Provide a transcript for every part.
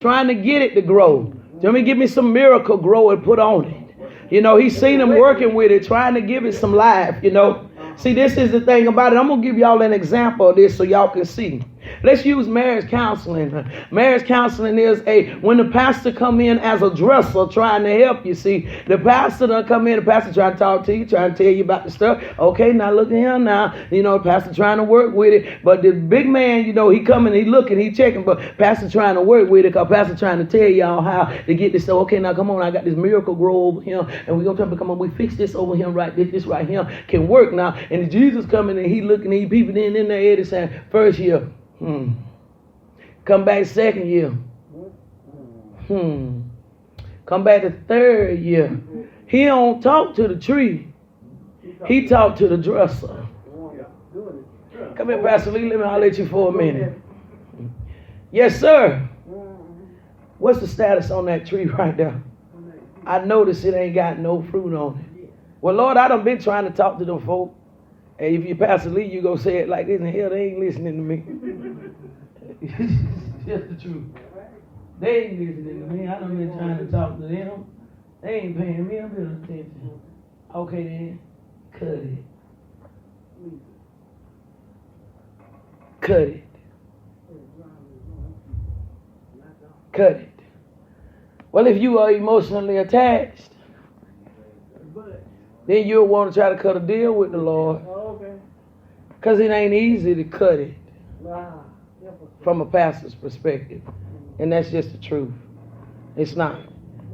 trying to get it to grow. Let me give me some miracle grow and put on it. You know, he's seen him working with it, trying to give it some life, you know. See, this is the thing about it. I'm going to give y'all an example of this so y'all can see. Let's use marriage counseling. Marriage counseling is when the pastor come in as a dresser trying to help you. See, the pastor don't come in, the pastor trying to talk to you, trying to tell you about the stuff. Okay, now look at him now. You know, the pastor trying to work with it. But the big man, you know, he coming, he looking, he checking, but pastor trying to work with it because pastor trying to tell y'all how to get this stuff. Okay, now come on, I got this miracle grow over here, and we're going to come on, we fix this over here right, this right here can work now. And Jesus coming and he looking, he peeping in their head and saying, first year, come back second year. Come back the third year. He don't talk to the tree. He talk to the dresser. Come here, Pastor Lee. Let me holler at you for a minute. Yes, sir. What's the status on that tree right there? I notice it ain't got no fruit on it. Well, Lord, I done been trying to talk to them folk. And if you Pastor Lee, you go say it like this, and hell, they ain't listening to me. It's just the truth. They ain't listening to me. I done been trying to talk to them. They ain't paying me a bit of attention. Okay then, cut it. Cut it. Cut it. Well, if you are emotionally attached, then you'll want to try to cut a deal with the Lord. Because it ain't easy to cut it from a pastor's perspective. And that's just the truth. It's not.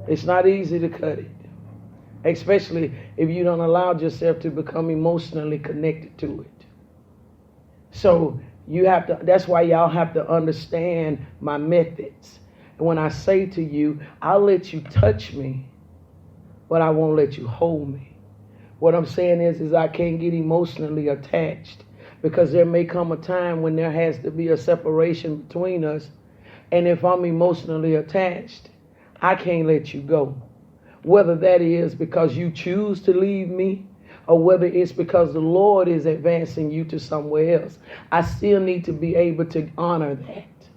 It's not easy to cut it. Especially if you don't allow yourself to become emotionally connected to it. So you have to, that's why y'all have to understand my methods. And when I say to you, I'll let you touch me, but I won't let you hold me. What I'm saying is I can't get emotionally attached because there may come a time when there has to be a separation between us. And if I'm emotionally attached, I can't let you go. Whether that is because you choose to leave me or whether it's because the Lord is advancing you to somewhere else, I still need to be able to honor that.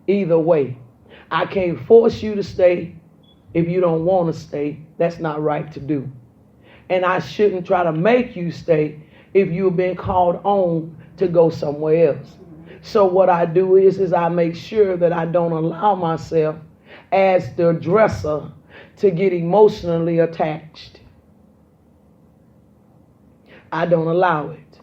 Either way, I can't force you to stay if you don't want to stay. That's not right to do. And I shouldn't try to make you stay if you've been called on to go somewhere else. So what I do is I make sure that I don't allow myself as the dresser to get emotionally attached. I don't allow it.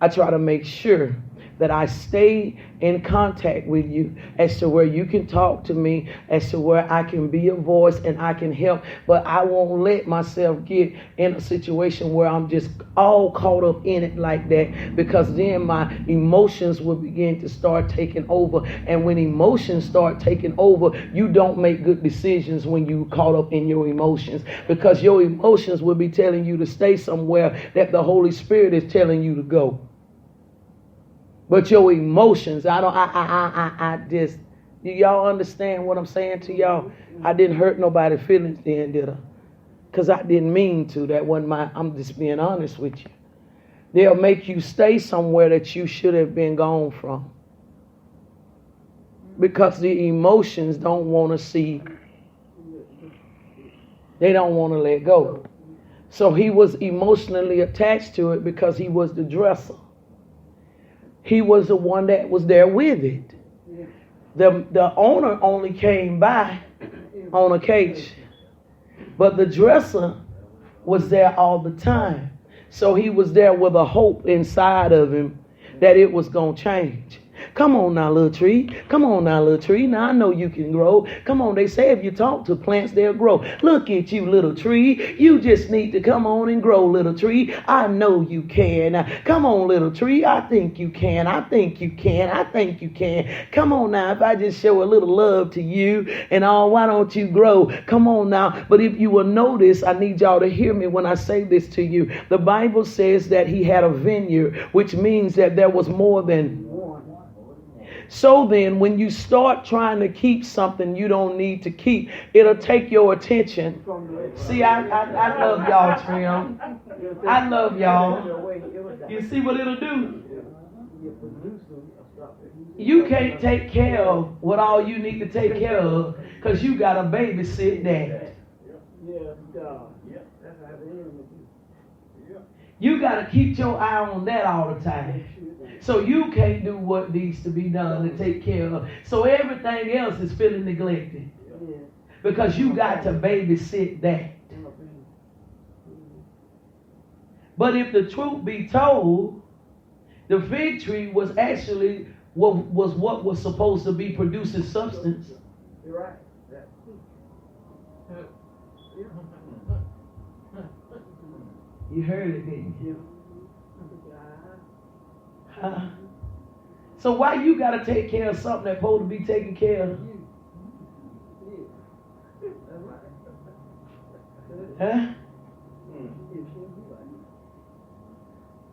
I try to make sure that I stay in contact with you as to where you can talk to me, as to where I can be a voice and I can help. But I won't let myself get in a situation where I'm just all caught up in it like that, because then my emotions will begin to start taking over. And when emotions start taking over, you don't make good decisions when you caught up in your emotions, because your emotions will be telling you to stay somewhere that the Holy Spirit is telling you to go. But your emotions, I just, do y'all understand what I'm saying to y'all? I didn't hurt nobody's feelings then, did I? Because I didn't mean to. That wasn't I'm just being honest with you. They'll make you stay somewhere that you should have been gone from. Because the emotions don't want to see. They don't want to let go. So he was emotionally attached to it because he was the dresser. He was the one that was there with it. The owner only came by on occasion. But the dresser was there all the time. So he was there with a hope inside of him that it was going to change. Come on now, little tree. Come on now, little tree. Now, I know you can grow. Come on, they say if you talk to plants, they'll grow. Look at you, little tree. You just need to come on and grow, little tree. I know you can. Come on, little tree. I think you can. I think you can. I think you can. Come on now. If I just show a little love to you and all, why don't you grow? Come on now. But if you will notice, I need y'all to hear me when I say this to you. The Bible says that he had a vineyard, which means that there was more than one. So then, when you start trying to keep something you don't need to keep, it'll take your attention. See, I love y'all, Trim. I love y'all. You see what it'll do? You can't take care of what all you need to take care of because you got to babysit that. You got to keep your eye on that all the time. So you can't do what needs to be done to take care of. So everything else is feeling neglected because you got to babysit that. But if the truth be told, the fig tree was actually what was supposed to be producing substance. You're right. You heard it, didn't you? So why you got to take care of something that's supposed to be taken care of? Huh?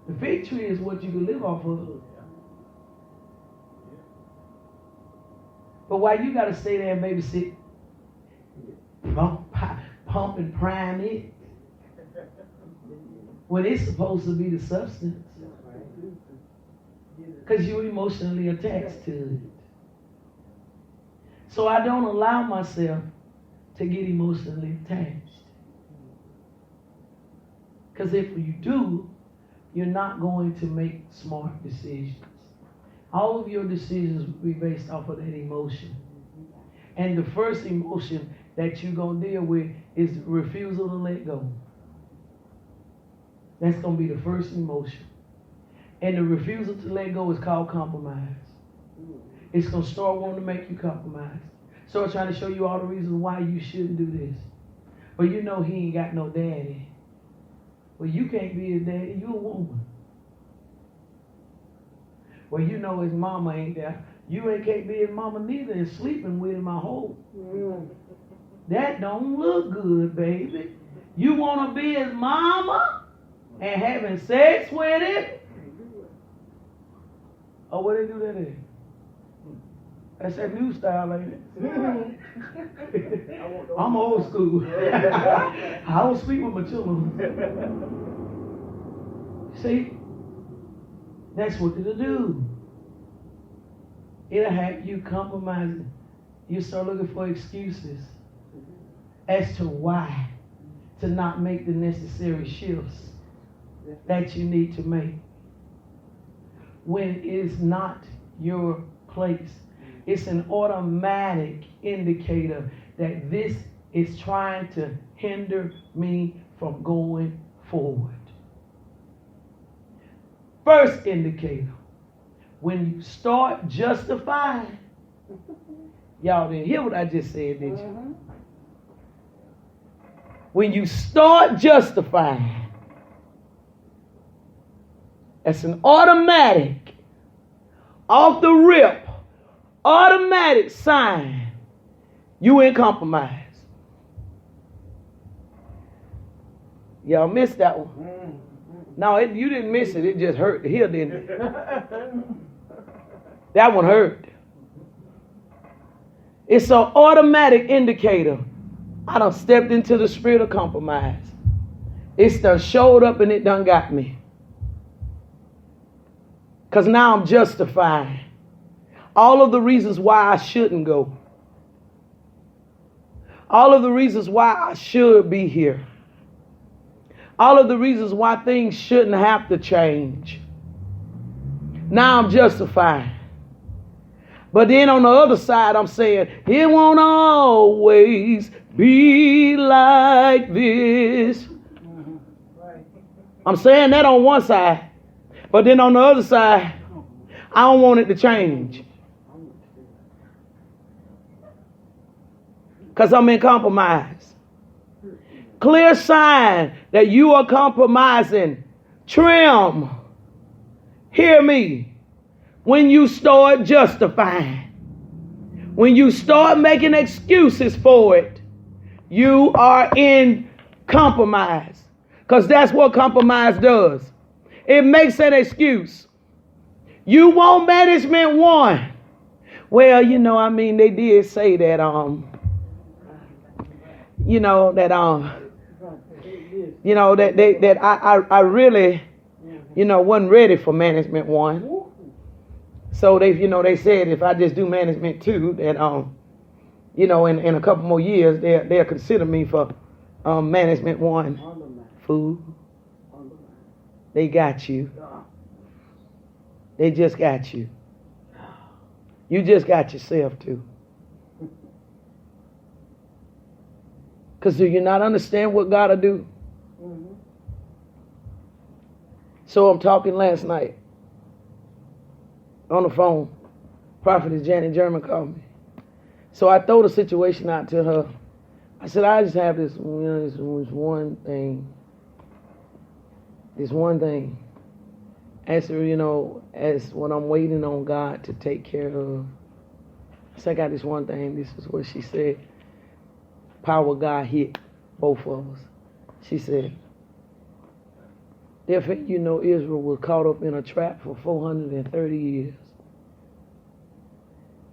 The fig tree is what you can live off of. But why you got to stay there and babysit, pump and prime it, when it's supposed to be the substance? Because you're emotionally attached to it. So I don't allow myself to get emotionally attached. Because if you do, you're not going to make smart decisions. All of your decisions will be based off of that emotion. And the first emotion that you're going to deal with is the refusal to let go. That's going to be the first emotion. And the refusal to let go is called compromise. It's going to start wanting to make you compromise. Start trying to show you all the reasons why you shouldn't do this. But you know he ain't got no daddy. Well, you can't be his daddy. You a woman. Well, you know his mama ain't there. You can't be his mama neither and sleeping with him, I hope. That don't look good, baby. You want to be his mama and having sex with him? Oh, what they do that in? That's that new style, ain't it? I'm old school. I don't sleep with my children. See? That's what it'll do. It'll have you compromising. You start looking for excuses as to why to not make the necessary shifts that you need to make. When it is not your place. It's an automatic indicator that this is trying to hinder me from going forward. First indicator, when you start justifying, y'all didn't hear what I just said, did you? When you start justifying, that's an automatic, off the rip, automatic sign you in compromise. Y'all missed that one. No, you didn't miss it. It just hurt here, didn't it? That one hurt. It's an automatic indicator. I done stepped into the spirit of compromise. It's done showed up and it done got me. Because now I'm justifying all of the reasons why I shouldn't go. All of the reasons why I should be here. All of the reasons why things shouldn't have to change. Now I'm justifying. But then on the other side, I'm saying, it won't always be like this. I'm saying that on one side. But then on the other side, I don't want it to change. Because I'm in compromise. Clear sign that you are compromising. Trim. Hear me. When you start justifying. When you start making excuses for it. You are in compromise. Because that's what compromise does. It makes an excuse. You want management one. Well, they did say that, I really, wasn't ready for management one. So they said if I just do management 2, that in a couple more years they'll consider me for management 1. Food. They got you. They just got you. You just got yourself too. Because do you not understand what God will do? Mm-hmm. So I'm talking last night on the phone. Prophetess Janet German called me. So I throw the situation out to her. I said, I just have this one thing. This one thing. As as when I'm waiting on God to take care of. I said, I got this one thing. This is what she said. Power of God hit both of us. She said, therefore, Israel was caught up in a trap for 430 years.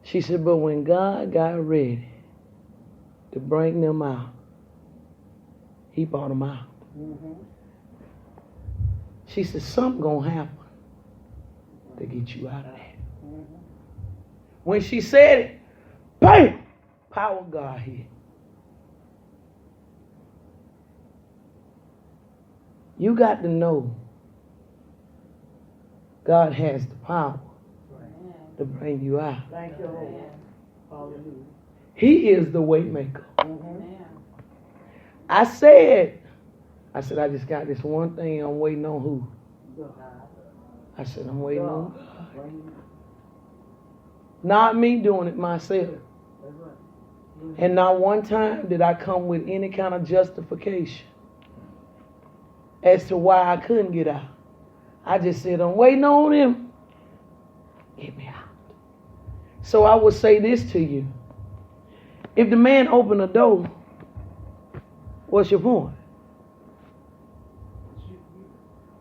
She said, but when God got ready to bring them out, he brought them out. Mm-hmm. She said, something gonna happen to get you out of that. Mm-hmm. When she said it, bam, power of God hit. You got to know God has the power to bring you out. Thank you, Lord. Hallelujah. He is the way maker. Mm-hmm. I said, I just got this one thing. I'm waiting on who? I said, I'm waiting on God. Not me doing it myself. And not one time did I come with any kind of justification as to why I couldn't get out. I just said, I'm waiting on him. Get me out. So I would say this to you. If the man opened the door, what's your point?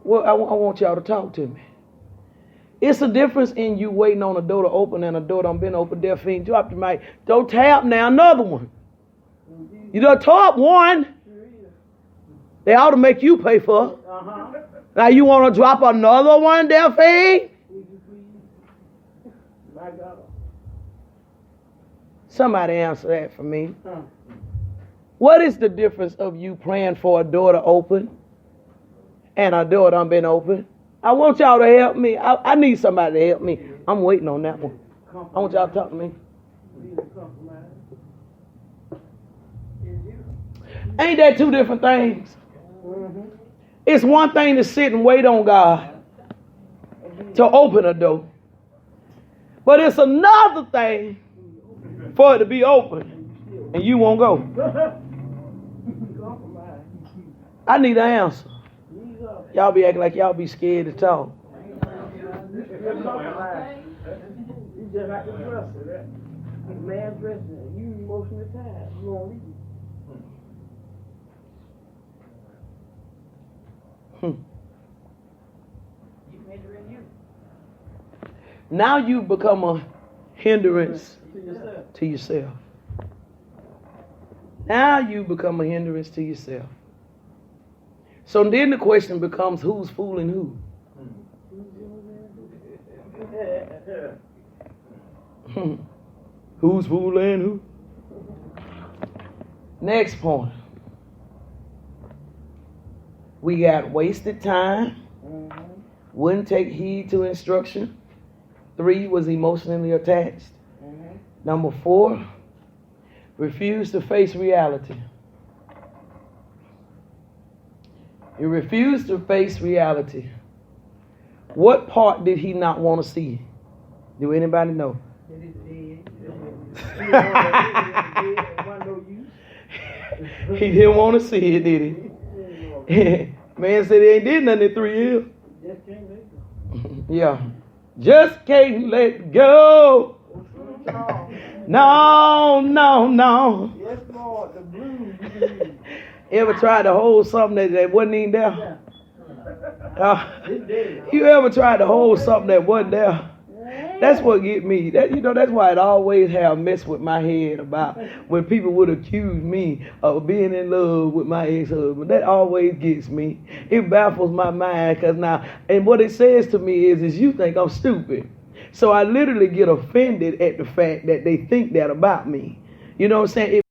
Well, I want y'all to talk to me. It's a difference in you waiting on a door to open and a door done been open. Msphine, drop the mic. Don't tap now, another one. You done top one. They ought to make you pay for it. Uh-huh. Now you want to drop another one, Msphine? Somebody answer that for me. What is the difference of you praying for a door to open and a door done been open? I want y'all to help me. I need somebody to help me. I'm waiting on that one. I want y'all to talk to me. Ain't that two different things? Mm-hmm. It's one thing to sit and wait on God to open a door. But it's another thing for it to be open and you won't go. I need an answer. Y'all be acting like y'all be scared to talk. You just like the dresser. The man dressing, you emotionally tired. You won't leave. Now you become a hindrance to yourself. Now you become a hindrance to yourself. So then the question becomes, who's fooling who? Who's fooling who? Next point. We got wasted time. Wouldn't take heed to instruction. 3 was emotionally attached. Number 4, refused to face reality. He refused to face reality. What part did he not want to see? Do anybody know? He didn't want to see it, did he? Man said he ain't did nothing in 3 years. Just can't let go. Yeah. Just can't let go. No. Yes, Lord, the blues. Ever tried to hold something that wasn't even there? You ever tried to hold something that wasn't there? That's what get me. That's why it always have messed with my head about when people would accuse me of being in love with my ex-husband. That always gets me. It baffles my mind because now, and what it says to me is you think I'm stupid. So I literally get offended at the fact that they think that about me. You know what I'm saying?